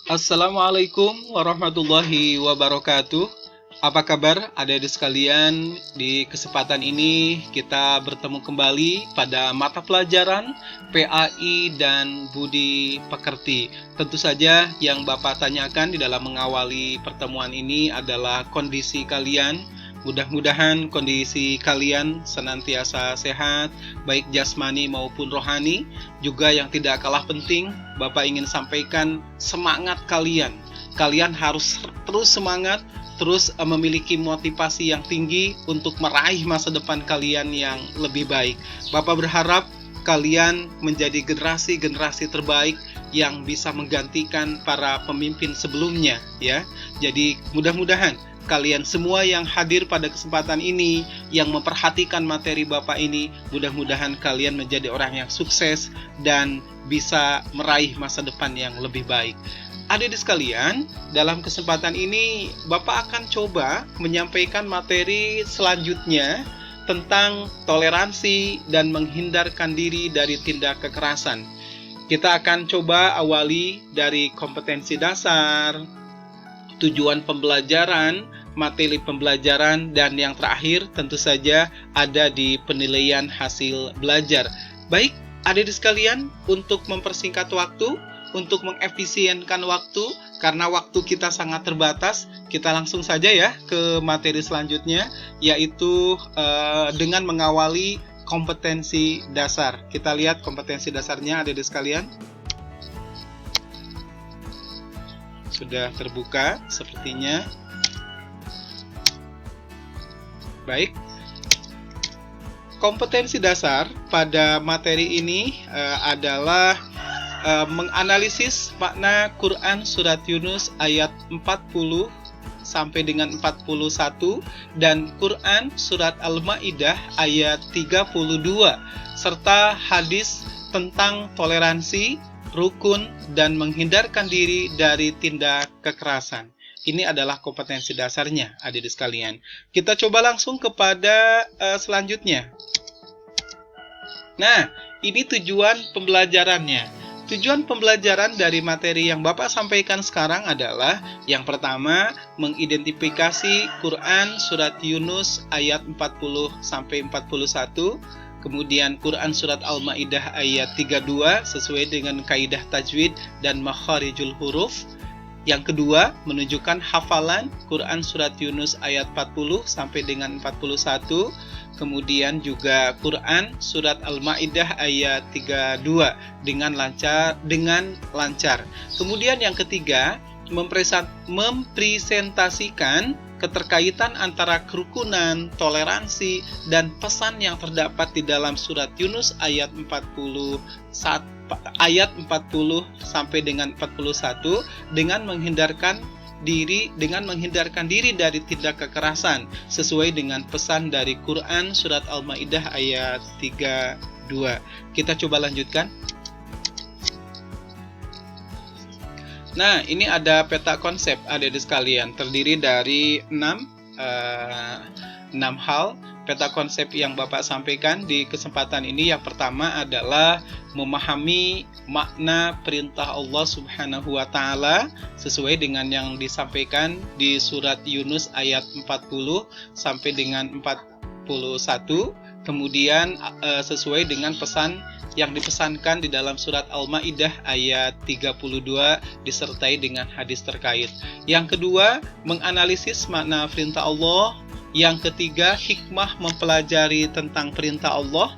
Assalamualaikum warahmatullahi wabarakatuh. Apa kabar adik-adik sekalian? Di kesempatan ini kita bertemu kembali pada mata pelajaran PAI dan Budi Pekerti. Tentu saja yang Bapak tanyakan di dalam mengawali pertemuan ini adalah kondisi kalian. Mudah-mudahan kondisi kalian senantiasa sehat, baik jasmani maupun rohani. Juga yang tidak kalah penting, Bapak ingin sampaikan semangat kalian. Kalian harus terus semangat, terus memiliki motivasi yang tinggi untuk meraih masa depan kalian yang lebih baik. Bapak berharap kalian menjadi generasi-generasi terbaik yang bisa menggantikan para pemimpin sebelumnya, ya. Jadi mudah-mudahan kalian semua yang hadir pada kesempatan ini, yang memperhatikan materi Bapak ini, mudah-mudahan kalian menjadi orang yang sukses dan bisa meraih masa depan yang lebih baik. Adik-adik sekalian, dalam kesempatan ini Bapak akan coba menyampaikan materi selanjutnya tentang toleransi dan menghindarkan diri dari tindak kekerasan. Kita akan coba awali dari kompetensi dasar, tujuan pembelajaran, materi pembelajaran, dan yang terakhir tentu saja ada di penilaian hasil belajar. Baik, adik-adik sekalian, untuk mempersingkat waktu, untuk mengefisienkan waktu, karena waktu kita sangat terbatas, kita langsung saja ya ke materi selanjutnya, yaitu dengan mengawali kompetensi dasar. Kita lihat kompetensi dasarnya adik-adik sekalian. Sudah terbuka sepertinya. Baik. Kompetensi dasar pada materi ini adalah menganalisis makna Quran Surat Yunus ayat 40 sampai dengan 41 dan Quran Surat Al-Ma'idah ayat 32 serta hadis tentang toleransi, rukun, dan menghindarkan diri dari tindak kekerasan. Ini adalah kompetensi dasarnya, adik-adik sekalian. Kita coba langsung kepada selanjutnya. Nah, ini tujuan pembelajarannya. Tujuan pembelajaran dari materi yang Bapak sampaikan sekarang adalah yang pertama, mengidentifikasi Quran Surat Yunus ayat 40 sampai 41. Kemudian Quran Surat Al-Ma'idah ayat 32 sesuai dengan kaidah tajwid dan makharijul huruf. Yang kedua, menunjukkan hafalan Quran Surat Yunus ayat 40 sampai dengan 41. Kemudian juga Quran Surat Al-Ma'idah ayat 32 dengan lancar. Kemudian yang ketiga, mempresentasikan keterkaitan antara kerukunan, toleransi, dan pesan yang terdapat di dalam surat Yunus ayat 40 sampai dengan 41 dengan menghindarkan diri dari tindak kekerasan sesuai dengan pesan dari Quran Surat Al-Ma'idah ayat 32. Kita coba lanjutkan. Nah, ini ada peta konsep adik-adik sekalian, terdiri dari 6 hal. Peta konsep yang Bapak sampaikan di kesempatan ini, yang pertama adalah memahami makna perintah Allah Subhanahu wa Ta'ala sesuai dengan yang disampaikan di surat Yunus ayat 40 sampai dengan 41. Kemudian sesuai dengan pesan yang dipesankan di dalam surat Al-Ma'idah ayat 32 disertai dengan hadis terkait. Yang kedua, menganalisis makna perintah Allah. Yang ketiga, hikmah mempelajari tentang perintah Allah.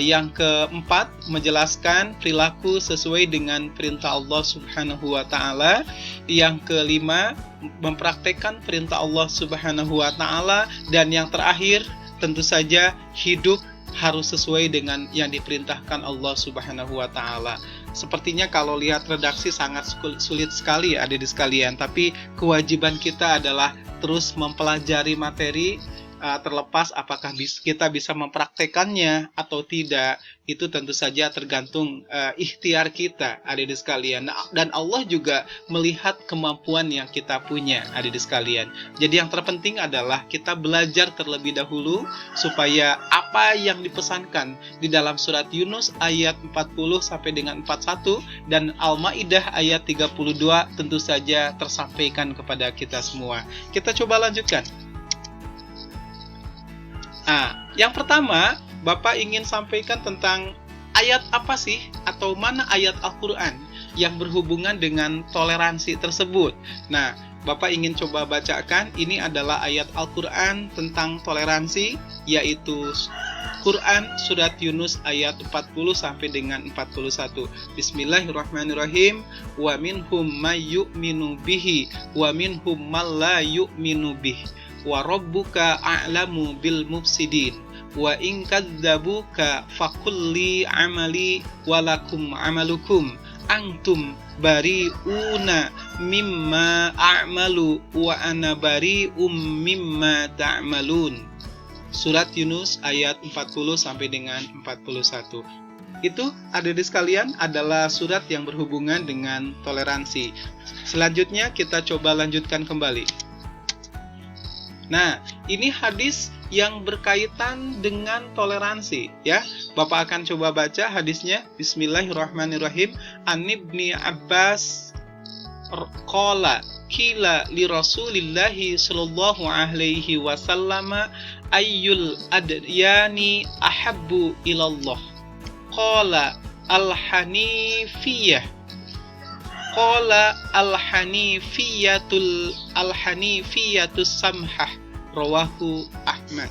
Yang keempat, menjelaskan perilaku sesuai dengan perintah Allah Subhanahu wa Ta'ala. Yang kelima, mempraktekkan perintah Allah Subhanahu wa Ta'ala. Dan yang terakhir, tentu saja hidup harus sesuai dengan yang diperintahkan Allah Subhanahu wa Ta'ala. Sepertinya kalau lihat redaksi sangat sulit sekali adik-adik sekalian, tapi kewajiban kita adalah terus mempelajari materi terlepas apakah kita bisa mempraktekannya atau tidak, itu tentu saja tergantung ikhtiar kita, adik-adik sekalian. Dan Allah juga melihat kemampuan yang kita punya, adik-adik sekalian. Jadi yang terpenting adalah kita belajar terlebih dahulu supaya apa yang dipesankan di dalam surat Yunus ayat 40 sampai dengan 41 dan Al-Maidah ayat 32 tentu saja tersampaikan kepada kita semua. Kita coba lanjutkan. Yang pertama, Bapak ingin sampaikan tentang ayat apa sih atau mana ayat Al-Quran yang berhubungan dengan toleransi tersebut. Nah, Bapak ingin coba bacakan, ini adalah ayat Al-Quran tentang toleransi, yaitu Quran Surat Yunus ayat 40 sampai dengan 41. Bismillahirrahmanirrahim. Wa minhum may yu'minu bihi wa minhum man la yu'minu bihi. Wa rabbuka a'lamu bil mufsidin. Wa in kadzabuka faqul amali walakum amalukum antum bari'una mimma a'malu wa ana bari'um mimma ta'malun. Surat Yunus ayat 40 sampai dengan 41. Itu, adik-adik sekalian, adalah surat yang berhubungan dengan toleransi. Selanjutnya kita coba lanjutkan kembali. Nah, ini hadis yang berkaitan dengan toleransi, ya. Bapak akan coba baca hadisnya. Bismillahirrahmanirrahim. An Ibni Abbas qala qila li Rasulillahi sallallahu alaihi wasallam ayyul adyani ahabbu ilallah. Qala al-hanifiyah. Qala al-hanifiyatus samhah. Rawahu Ahmad.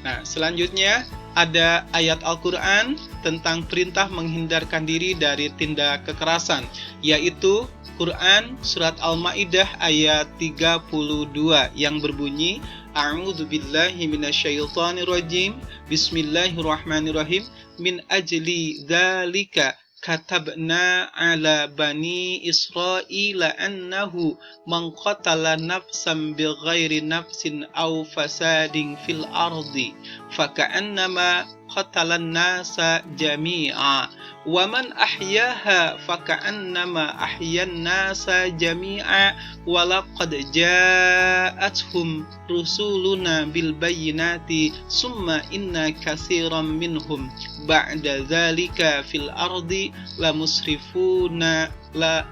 Nah, selanjutnya ada ayat Al-Quran tentang perintah menghindarkan diri dari tindak kekerasan, yaitu Quran Surat Al-Maidah ayat 32 yang berbunyi A'udzubillahi minasyaitonirrajim. Bismillahirrahmanirrahim. Min ajli dzalika katabna ala bani Israila annahu man qatala nafsan bighairi nafsin aw fasadin fil ardi faka'annama qatalan nasa jami'a wa man ahyaha faka'annama ahyan nasa jami'a wa laqad ja'atuhum rusuluna bil bayyinati summa inna katsiran minhum ba'da dzalika fil ardi la musrifuna la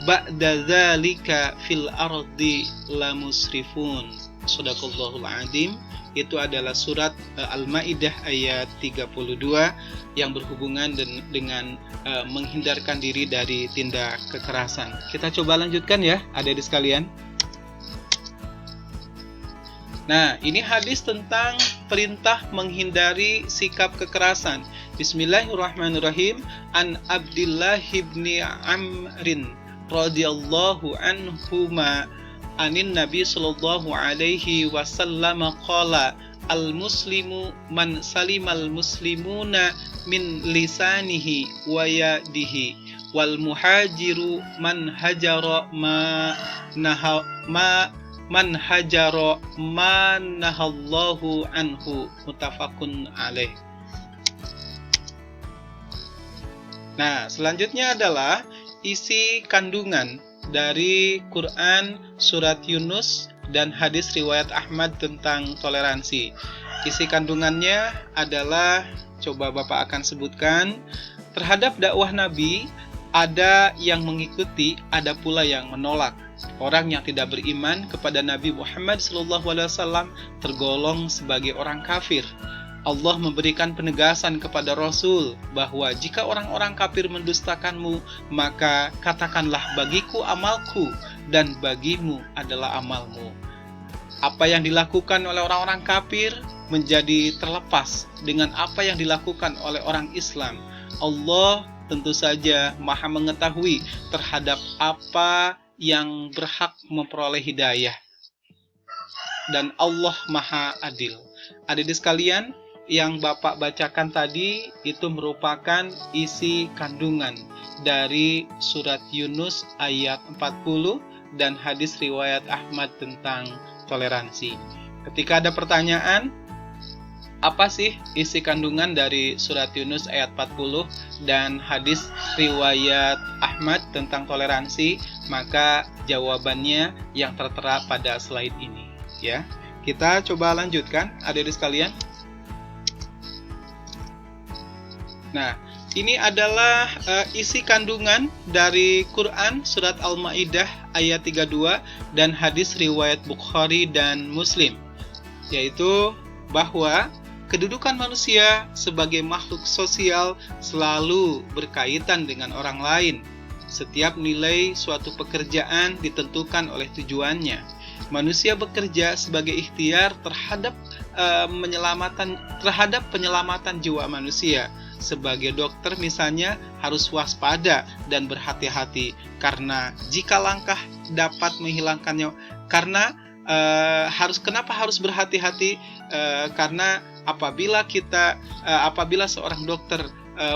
ba'da dzalika fil ardi la musrifun. Shadaqallahul adzim. Itu adalah surat Al-Maidah ayat 32 yang berhubungan dengan menghindarkan diri dari tindak kekerasan. Kita coba lanjutkan ya, adik-adik sekalian. Nah, ini hadis tentang perintah menghindari sikap kekerasan. Bismillahirrahmanirrahim. An Abdillah ibni Amrin radhiyallahu anhuma anin Nabi sallallahu alaihi wasallam qala al-muslimu man salimal muslimuna min lisanihi wa yadihi wal muhajiru man hajara man hajara ma nahallahu anhu. Muttafaqun alaih. Nah, selanjutnya adalah isi kandungan dari Quran Surat Yunus dan hadis riwayat Ahmad tentang toleransi. Isi kandungannya adalah, coba Bapak akan sebutkan, terhadap dakwah Nabi ada yang mengikuti, ada pula yang menolak. Orang yang tidak beriman kepada Nabi Muhammad SAW tergolong sebagai orang kafir. Allah memberikan penegasan kepada Rasul bahwa jika orang-orang kafir mendustakanmu, maka katakanlah bagiku amalku dan bagimu adalah amalmu. Apa yang dilakukan oleh orang-orang kafir menjadi terlepas dengan apa yang dilakukan oleh orang Islam. Allah tentu saja Maha mengetahui terhadap apa yang berhak memperoleh hidayah. Dan Allah Maha Adil. Adik-adik sekalian, yang Bapak bacakan tadi itu merupakan isi kandungan dari surat Yunus ayat 40 dan hadis riwayat Ahmad tentang toleransi. Ketika ada pertanyaan, apa sih isi kandungan dari surat Yunus ayat 40 dan hadis riwayat Ahmad tentang toleransi? Maka jawabannya yang tertera pada slide ini, ya. Kita coba lanjutkan, adik-adik sekalian. Nah, ini adalah isi kandungan dari Quran surat Al-Maidah ayat 32 dan hadis riwayat Bukhari dan Muslim, yaitu bahwa kedudukan manusia sebagai makhluk sosial selalu berkaitan dengan orang lain. Setiap nilai suatu pekerjaan ditentukan oleh tujuannya. Manusia bekerja sebagai ikhtiar terhadap penyelamatan jiwa manusia. Sebagai dokter misalnya harus waspada dan berhati-hati, karena jika langkah dapat menghilangkan nyawa. Kenapa harus berhati-hati? Karena apabila seorang dokter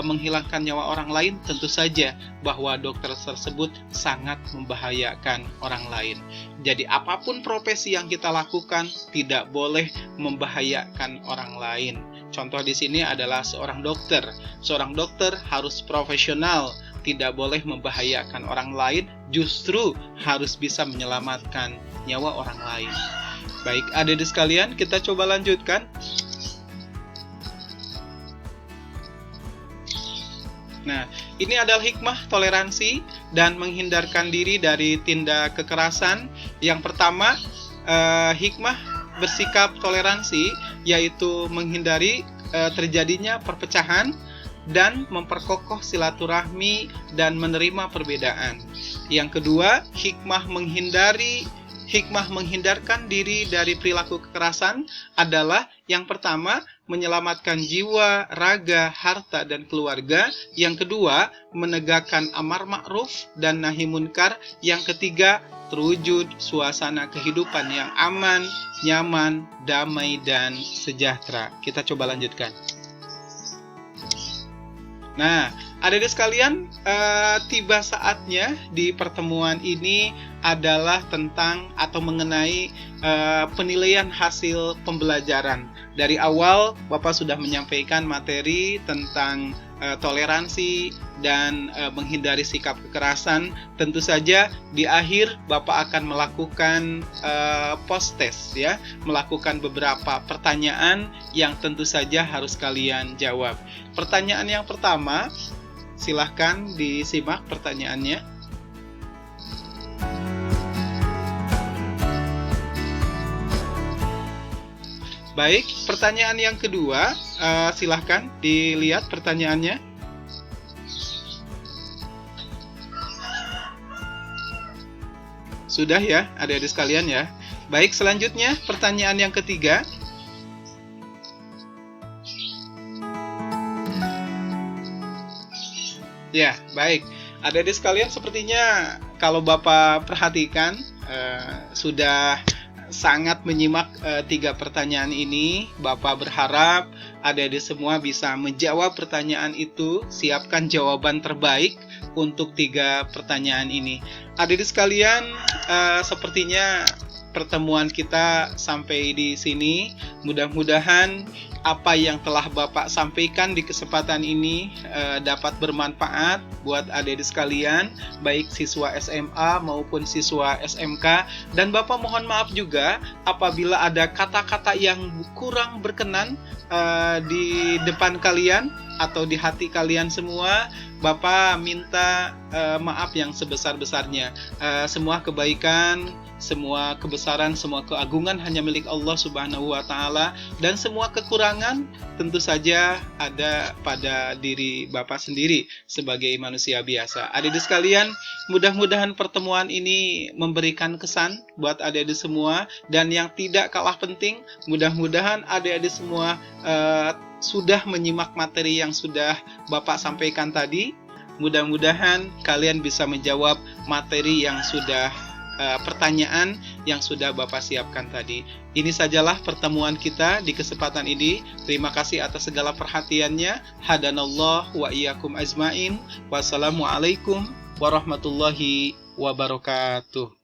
menghilangkan nyawa orang lain, tentu saja bahwa dokter tersebut sangat membahayakan orang lain. Jadi apapun profesi yang kita lakukan tidak boleh membahayakan orang lain. Contoh di sini adalah seorang dokter. Seorang dokter harus profesional, tidak boleh membahayakan orang lain, justru harus bisa menyelamatkan nyawa orang lain. Baik, adik-adik sekalian, kita coba lanjutkan. Nah, ini adalah hikmah toleransi dan menghindarkan diri dari tindak kekerasan. Yang pertama, hikmah bersikap toleransi, yaitu menghindari terjadinya perpecahan dan memperkokoh silaturahmi dan menerima perbedaan. Yang kedua, hikmah menghindarkan diri dari perilaku kekerasan adalah yang pertama, menyelamatkan jiwa, raga, harta, dan keluarga. Yang kedua, menegakkan amar ma'ruf dan nahi munkar. Yang ketiga, terwujud suasana kehidupan yang aman, nyaman, damai, dan sejahtera. Kita coba lanjutkan. Nah, adik-adik sekalian, tiba saatnya di pertemuan ini adalah tentang atau mengenai penilaian hasil pembelajaran. Dari awal, Bapak sudah menyampaikan materi tentang toleransi dan menghindari sikap kekerasan. Tentu saja di akhir Bapak akan melakukan post-test, ya, melakukan beberapa pertanyaan yang tentu saja harus kalian jawab. Pertanyaan yang pertama, silahkan disimak pertanyaannya. Baik, pertanyaan yang kedua, silahkan dilihat pertanyaannya. Sudah ya, adik-adik sekalian ya. Baik, selanjutnya pertanyaan yang ketiga. Ya, baik. Adik-adik sekalian, sepertinya kalau Bapak perhatikan sudah sangat menyimak 3 pertanyaan ini. Bapak berharap adik-adik semua bisa menjawab pertanyaan itu. Siapkan jawaban terbaik untuk 3 pertanyaan ini. Adik-adik sekalian, sepertinya pertemuan kita sampai di sini. Mudah-mudahan apa yang telah Bapak sampaikan di kesempatan ini dapat bermanfaat buat adik-adik sekalian, baik siswa SMA maupun siswa SMK. Dan Bapak mohon maaf juga apabila ada kata-kata yang kurang berkenan di depan kalian atau di hati kalian semua. Bapak minta maaf yang sebesar-besarnya. Semua kebaikan, semua kebesaran, semua keagungan hanya milik Allah Subhanahu wa Ta'ala, dan semua kekurangan tentu saja ada pada diri Bapak sendiri sebagai manusia biasa. Adik-adik sekalian, mudah-mudahan pertemuan ini memberikan kesan buat adik-adik semua, dan yang tidak kalah penting, mudah-mudahan adik-adik semua sudah menyimak materi yang sudah Bapak sampaikan tadi. Mudah-mudahan kalian bisa menjawab materi yang sudah pertanyaan yang sudah Bapak siapkan tadi. Ini sajalah pertemuan kita di kesempatan ini. Terima kasih atas segala perhatiannya. Hadanallah wa iyyakum ajmain. Wassalamualaikum warahmatullahi wabarakatuh.